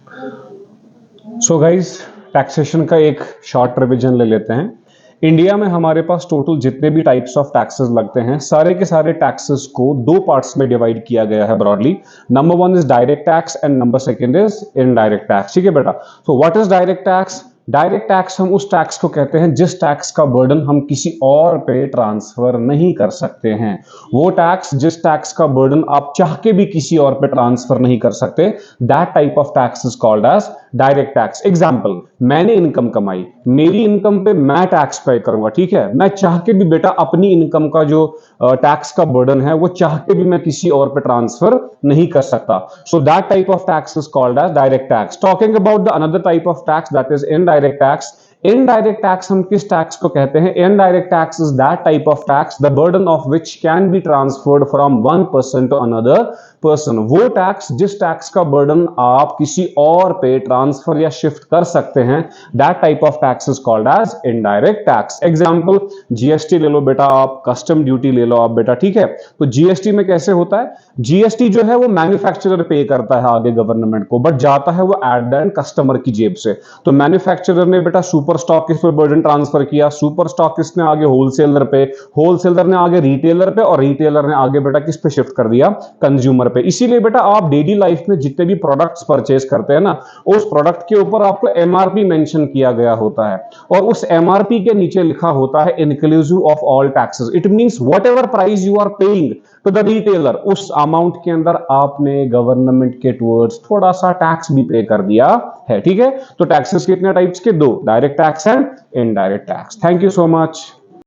So guys, taxation का एक short revision ले लेते हैं। इंडिया में हमारे पास टोटल जितने भी टाइप्स ऑफ टैक्सेस लगते हैं, सारे के सारे टैक्सेस को दो पार्ट्स में डिवाइड किया गया है broadly. Number one is direct tax and number second is indirect tax. ठीक है बेटा। तो what is direct tax? Direct tax हम उस टैक्स को कहते हैं जिस टैक्स का बर्डन हम किसी और पे ट्रांसफर नहीं कर सकते हैं। वो टैक्स, जिस टैक्स का बर्डन आप चाह के भी किसी और पे ट्रांसफर नहीं कर सकते, that type of tax is called as direct tax. Example, मैंने इनकम कमाई, मेरी इनकम पे मैं टैक्स पे करूंगा। ठीक है, मैं चाह के भी बेटा अपनी इनकम का जो टैक्स का बर्डन है वो चाह के भी मैं किसी और पे ट्रांसफर नहीं कर सकता। So that type of tax is called as direct tax. Talking about the another type of tax, that is indirect tax. Indirect tax हम किस टैक्स को कहते हैं? Indirect tax is that type of tax the burden of which can be transferred from one person to another person. वो tax जिस tax का burden आप किसी और पे ट्रांसफर या शिफ्ट कर सकते हैं, that type of tax is called as indirect tax. Example, GST ले लो बेटा आप, कस्टम ड्यूटी ले लो आप बेटा। ठीक है, तो जीएसटी में कैसे होता है? जीएसटी जो है वो मैन्युफैक्चरर पे करता है आगे गवर्नमेंट को, बट जाता है वो एट द एंड कस्टमर की जेब से। तो मैन्युफैक्चरर ने बेटा सुपर स्टॉकिस्ट पे बर्डन ट्रांसफर किया, सुपर स्टॉकिस्ट ने आगे होलसेलर पे, होलसेलर ने आगे रिटेलर पे, और रिटेलर ने आगे बेटा किस पे शिफ्ट कर दिया? कंज्यूमर पे। इसीलिए बेटा आप डेली लाइफ में जितने भी प्रोडक्ट्स परचेज करते हैं ना, उस प्रोडक्ट के ऊपर आपको एमआरपी मेंशन किया गया होता है, और उस एमआरपी के नीचे लिखा होता है inclusive of all taxes. It means whatever price you are paying to the retailer, उस अमाउंट के अंदर आपने गवर्नमेंट के टुवर्ड्स थोड़ा सा टैक्स भी पे कर दिया है। ठीक है, तो टैक्सेस कितने टाइप्स के? दो, direct tax and indirect tax. Thank you so much.